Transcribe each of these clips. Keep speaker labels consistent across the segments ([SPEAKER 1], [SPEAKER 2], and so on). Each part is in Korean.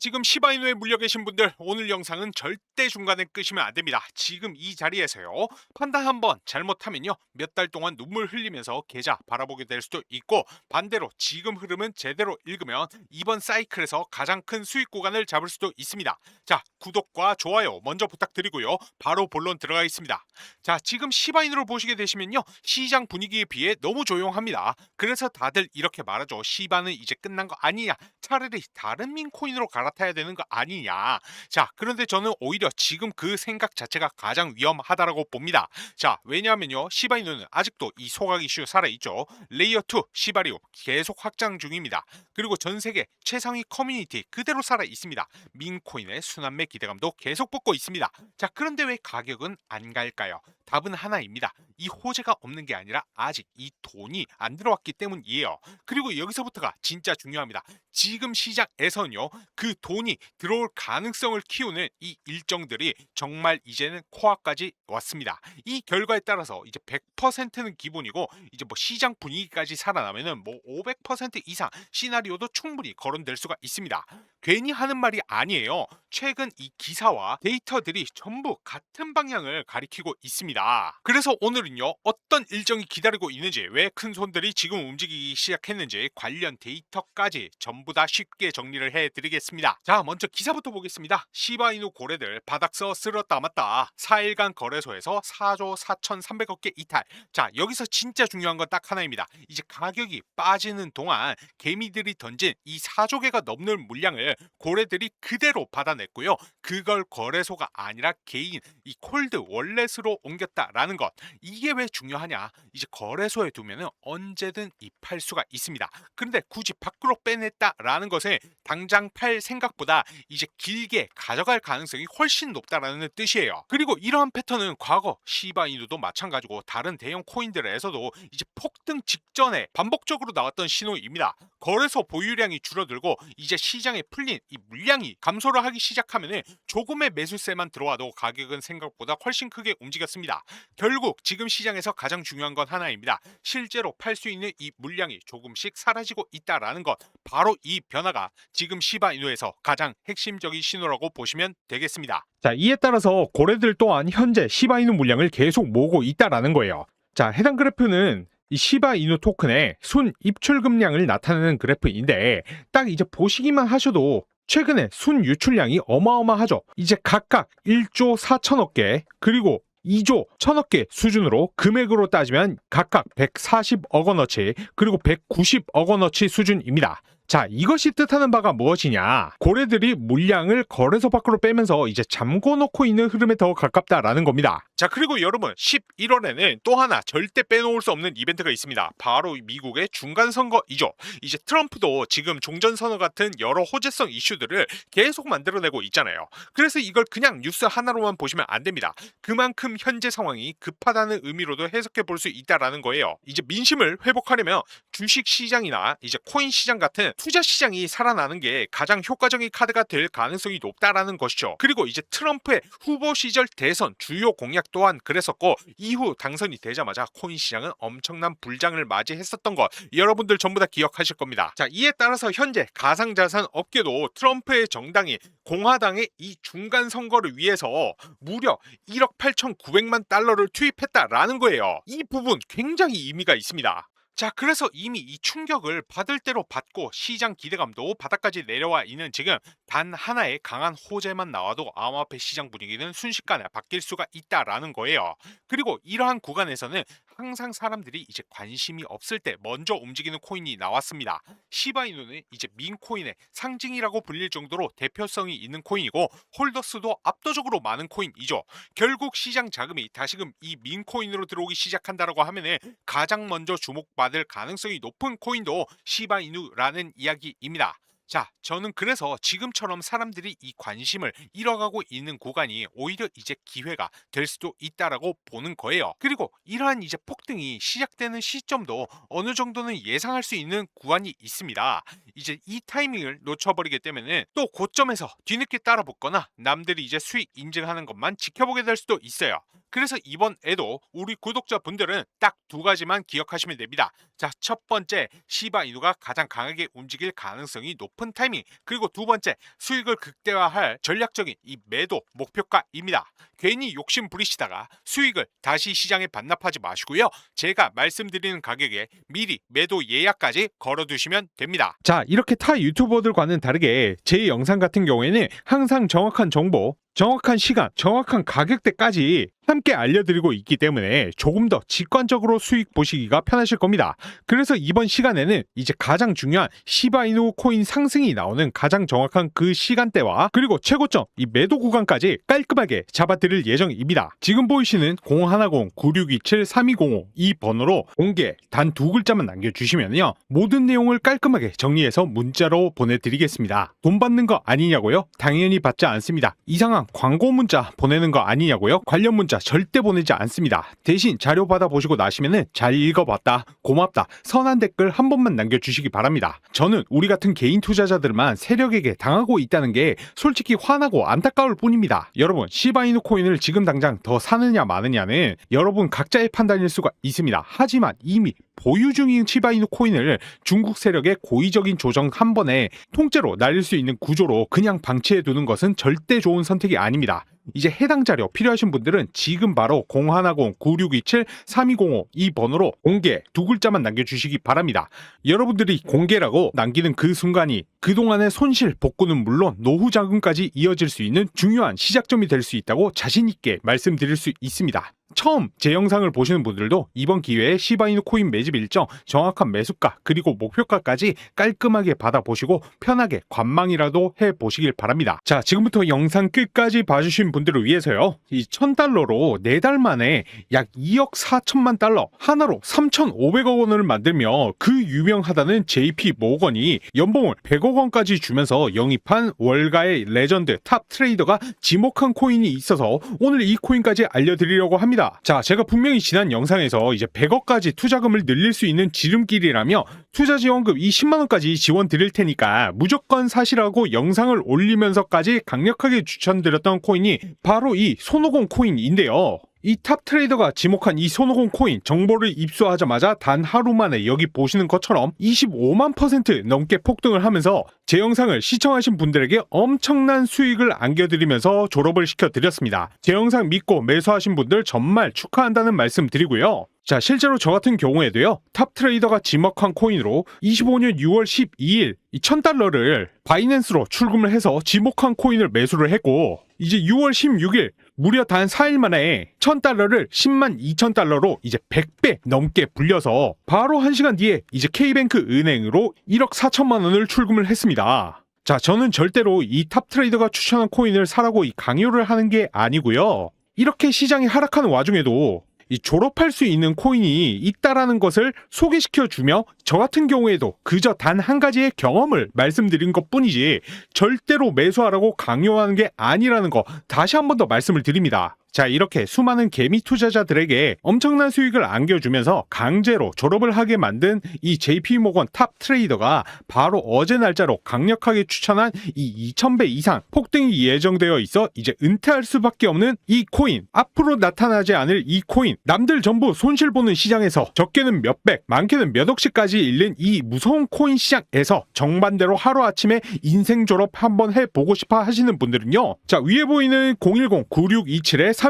[SPEAKER 1] 지금 시바이누에 물려 계신 분들, 오늘 영상은 절대 중간에 끄시면 안 됩니다. 지금 이 자리에서요, 판단 한번 잘못하면요, 몇 달 동안 눈물 흘리면서 계좌 바라보게 될 수도 있고, 반대로 지금 흐름은 제대로 읽으면 이번 사이클에서 가장 큰 수익 구간을 잡을 수도 있습니다. 자, 구독과 좋아요 먼저 부탁드리고요, 바로 본론 들어가겠습니다. 자, 지금 시바이누를 보시게 되시면요, 시장 분위기에 비해 너무 조용합니다. 그래서 다들 이렇게 말하죠. 시바는 이제 끝난 거 아니냐, 차라리 다른 민코인으로 갈아타야 되는 거 아니냐. 자, 그런데 저는 오히려 지금 그 생각 자체가 가장 위험하다라고 봅니다. 자, 왜냐하면요, 시바이누는 아직도 이 소각 이슈 살아있죠. 레이어2 시바리오 계속 확장 중입니다. 그리고 전세계 최상위 커뮤니티 그대로 살아있습니다. 민코인의 순환매 기대감도 계속 붙고 있습니다. 자, 그런데 왜 가격은 안 갈까요? 답은 하나입니다. 이 호재가 없는 게 아니라 아직 이 돈이 안 들어왔기 때문이에요. 그리고 여기서부터가 진짜 중요합니다. 지금 시장에서는요, 그 돈이 들어올 가능성을 키우는 이 일정들이 정말 이제는 코앞까지 왔습니다. 이 결과에 따라서 이제 100%는 기본이고, 이제 뭐 시장 분위기까지 살아나면은 뭐 500% 이상 시나리오도 충분히 거론될 수가 있습니다. 괜히 하는 말이 아니에요. 최근 이 기사와 데이터들이 전부 같은 방향을 가리키고 있습니다. 그래서 오늘은요, 어떤 일정이 기다리고 있는지, 왜 큰 손들이 지금 움직이기 시작했는지 관련 데이터까지 전부 다 쉽게 정리를 해드리겠습니다. 자, 먼저 기사부터 보겠습니다. 시바이누 고래들 바닥서 쓸었다 맞다. 4일간 거래소에서 4조 4,300억 개 이탈. 자, 여기서 진짜 중요한 건 딱 하나입니다. 이제 가격이 빠지는 동안 개미들이 던진 이 4조 개가 넘는 물량을 고래들이 그대로 받아냈고요. 그걸 거래소가 아니라 개인 이 콜드 월렛으로 옮겼다라는 것. 이게 왜 중요하냐? 이제 거래소에 두면은 언제든 입할 수가 있습니다. 그런데 굳이 밖으로 빼냈다라는 것은 당장 팔 생각보다 이제 길게 가져갈 가능성이 훨씬 높다라는 뜻이에요. 그리고 이러한 패턴은 과거 시바이누도 마찬가지고 다른 대형 코인들에서도 이제 폭등 직전에 반복적으로 나왔던 신호입니다. 거래소 보유량이 줄어들고 이제 시장에 풀린 이 물량이 감소를 하기 시작하면은 조금의 매수세만 들어와도 가격은 생각보다 훨씬 크게 움직였습니다. 결국 지금 시장에서 가장 중요한 건 하나입니다. 실제로 팔 수 있는 이 물량이 조금씩 사라지고 있다라는 것. 바로 이 변화가 지금 시바이누에서 가장 핵심적인 신호라고 보시면 되겠습니다. 자, 이에 따라서 고래들 또한 현재 시바이누 물량을 계속 모으고 있다라는 거예요. 자, 해당 그래프는 이 시바이누 토큰의 순 입출금량을 나타내는 그래프인데, 딱 이제 보시기만 하셔도 최근에 순 유출량이 어마어마하죠. 이제 각각 1조 4천억 개, 그리고 2조 1천억 개 수준으로 금액으로 따지면 각각 140억 원어치, 그리고 190억 원어치 수준입니다. 자, 이것이 뜻하는 바가 무엇이냐? 고래들이 물량을 거래소 밖으로 빼면서 이제 잠궈 놓고 있는 흐름에 더 가깝다라는 겁니다. 자, 그리고 여러분, 11월에는 또 하나 절대 빼놓을 수 없는 이벤트가 있습니다. 바로 미국의 중간선거이죠. 이제 트럼프도 지금 종전선언 같은 여러 호재성 이슈들을 계속 만들어내고 있잖아요. 그래서 이걸 그냥 뉴스 하나로만 보시면 안 됩니다. 그만큼 현재 상황이 급하다는 의미로도 해석해 볼 수 있다라는 거예요. 이제 민심을 회복하려면 주식 시장이나 이제 코인 시장 같은 투자 시장이 살아나는 게 가장 효과적인 카드가 될 가능성이 높다라는 것이죠. 그리고 이제 트럼프의 후보 시절 대선 주요 공약 또한 그랬었고, 이후 당선이 되자마자 코인 시장은 엄청난 불장을 맞이했었던 것, 여러분들 전부 다 기억하실 겁니다. 자, 이에 따라서 현재 가상자산 업계도 트럼프의 정당이 공화당의 이 중간 선거를 위해서 무려 1억 8,900만 달러를 투입했다라는 거예요. 이 부분 굉장히 의미가 있습니다. 자, 그래서 이미 이 충격을 받을 대로 받고 시장 기대감도 바닥까지 내려와 있는 지금, 단 하나의 강한 호재만 나와도 암호화폐 시장 분위기는 순식간에 바뀔 수가 있다라는 거예요. 그리고 이러한 구간에서는 항상 사람들이 이제 관심이 없을 때 먼저 움직이는 코인이 나왔습니다. 시바이누는 이제 민코인의 상징이라고 불릴 정도로 대표성이 있는 코인이고, 홀더수도 압도적으로 많은 코인이죠. 결국 시장 자금이 다시금 이 민코인으로 들어오기 시작한다라고 하면은 가장 먼저 주목받을 가능성이 높은 코인도 시바이누라는 이야기입니다. 자, 저는 그래서 지금처럼 사람들이 이 관심을 잃어가고 있는 구간이 오히려 이제 기회가 될 수도 있다라고 보는 거예요. 그리고 이러한 이제 폭등이 시작되는 시점도 어느 정도는 예상할 수 있는 구간이 있습니다. 이제 이 타이밍을 놓쳐버리게 되면은 또 고점에서 뒤늦게 따라붙거나 남들이 이제 수익 인증하는 것만 지켜보게 될 수도 있어요. 그래서 이번에도 우리 구독자분들은 딱 두 가지만 기억하시면 됩니다. 자, 첫 번째, 시바이누가 가장 강하게 움직일 가능성이 높은 타이밍, 그리고 두 번째, 수익을 극대화할 전략적인 이 매도 목표가입니다. 괜히 욕심 부리시다가 수익을 다시 시장에 반납하지 마시고요. 제가 말씀드리는 가격에 미리 매도 예약까지 걸어두시면 됩니다. 자, 이렇게 타 유튜버들과는 다르게 제 영상 같은 경우에는 항상 정확한 정보, 정확한 시간, 정확한 가격대까지 함께 알려드리고 있기 때문에 조금 더 직관적으로 수익 보시기가 편하실 겁니다. 그래서 이번 시간에는 이제 가장 중요한 시바이누 코인 상승이 나오는 가장 정확한 그 시간대와 그리고 최고점 이 매도 구간까지 깔끔하게 잡아드릴 예정입니다. 지금 보이시는 010-9627-3205 이 번호로 공개 단 두 글자만 남겨주시면요, 모든 내용을 깔끔하게 정리해서 문자로 보내드리겠습니다. 돈 받는 거 아니냐고요? 당연히 받지 않습니다. 이상한 광고 문자 보내는 거 아니냐고요? 관련 문자 절대 보내지 않습니다. 대신 자료 받아보시고 나시면은 잘 읽어봤다, 고맙다, 선한 댓글 한 번만 남겨주시기 바랍니다. 저는 우리 같은 개인 투자자들만 세력에게 당하고 있다는 게 솔직히 화나고 안타까울 뿐입니다. 여러분, 시바이누 코인을 지금 당장 더 사느냐 마느냐는 여러분 각자의 판단일 수가 있습니다. 하지만 이미 보유 중인 시바이누 코인을 중국 세력의 고의적인 조정 한 번에 통째로 날릴 수 있는 구조로 그냥 방치해 두는 것은 절대 좋은 선택이 아닙니다. 이제 해당 자료 필요하신 분들은 지금 바로 010-9627-3205 이 번호로 공개 두 글자만 남겨주시기 바랍니다. 여러분들이 공개라고 남기는 그 순간이 그동안의 손실 복구는 물론 노후 자금까지 이어질 수 있는 중요한 시작점이 될 수 있다고 자신있게 말씀드릴 수 있습니다. 처음 제 영상을 보시는 분들도 이번 기회에 시바이누 코인 매집 일정, 정확한 매수가, 그리고 목표가까지 깔끔하게 받아보시고 편하게 관망이라도 해보시길 바랍니다. 자, 지금부터 영상 끝까지 봐주신 분들을 위해서요, 이 1000달러로 4달 만에 약 2억 4천만 달러, 하나로 3,500억 원을 만들며 그 유명하다는 JP 모건이 연봉을 100억 원까지 주면서 영입한 월가의 레전드 탑 트레이더가 지목한 코인이 있어서 오늘 이 코인까지 알려드리려고 합니다. 자, 제가 분명히 지난 영상에서 이제 100억까지 투자금을 늘릴 수 있는 지름길이라며 투자 지원금 이 10만원까지 지원 드릴 테니까 무조건 사시라고 영상을 올리면서까지 강력하게 추천드렸던 코인이 바로 이 손오공 코인인데요. 이 탑 트레이더가 지목한 이 손오공 코인 정보를 입수하자마자 단 하루 만에 여기 보시는 것처럼 25만% 넘게 폭등을 하면서 제 영상을 시청하신 분들에게 엄청난 수익을 안겨드리면서 졸업을 시켜드렸습니다. 제 영상 믿고 매수하신 분들 정말 축하한다는 말씀 드리고요. 자, 실제로 저 같은 경우에도요, 탑 트레이더가 지목한 코인으로 25년 6월 12일 이 1000달러를 바이낸스로 출금을 해서 지목한 코인을 매수를 했고, 이제 6월 16일 무려 단 4일 만에 1000달러를 10만 2000달러로 이제 100배 넘게 불려서 바로 1시간 뒤에 이제 K뱅크 은행으로 1억 4천만 원을 출금을 했습니다. 자, 저는 절대로 이 탑 트레이더가 추천한 코인을 사라고 이 강요를 하는 게 아니고요. 이렇게 시장이 하락하는 와중에도 이 졸업할 수 있는 코인이 있다라는 것을 소개시켜주며 저 같은 경우에도 그저 단 한 가지의 경험을 말씀드린 것뿐이지 절대로 매수하라고 강요하는 게 아니라는 거 다시 한 번 더 말씀을 드립니다. 자, 이렇게 수많은 개미 투자자들에게 엄청난 수익을 안겨주면서 강제로 졸업을 하게 만든 이 JP모건 탑 트레이더가 바로 어제 날짜로 강력하게 추천한 이 2000배 이상 폭등이 예정되어 있어 이제 은퇴할 수밖에 없는 이 코인, 앞으로 나타나지 않을 이 코인, 남들 전부 손실보는 시장에서 적게는 몇백, 많게는 몇억씩까지 잃는 이 무서운 코인 시장에서 정반대로 하루아침에 인생 졸업 한번 해보고 싶어 하시는 분들은요, 자, 위에 보이는 010-9627-3205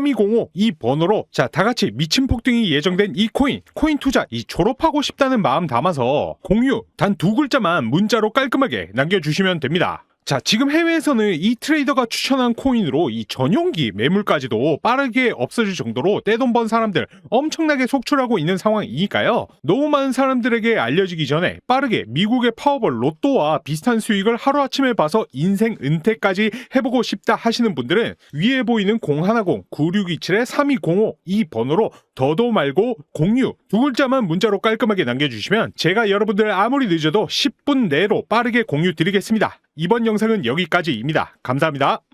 [SPEAKER 1] 이 번호로 자, 다같이 미친 폭등이 예정된 이 코인 투자 이 졸업하고 싶다는 마음 담아서 공유 단 두 글자만 문자로 깔끔하게 남겨주시면 됩니다. 자, 지금 해외에서는 이 트레이더가 추천한 코인으로 이 전용기 매물까지도 빠르게 없어질 정도로 떼돈 번 사람들 엄청나게 속출하고 있는 상황이니까요. 너무 많은 사람들에게 알려지기 전에 빠르게 미국의 파워볼 로또와 비슷한 수익을 하루아침에 봐서 인생 은퇴까지 해보고 싶다 하시는 분들은 위에 보이는 010-9627-3205 이 번호로 더도 말고 공유 두 글자만 문자로 깔끔하게 남겨주시면 제가 여러분들 아무리 늦어도 10분 내로 빠르게 공유 드리겠습니다. 이번 영상은 여기까지입니다. 감사합니다.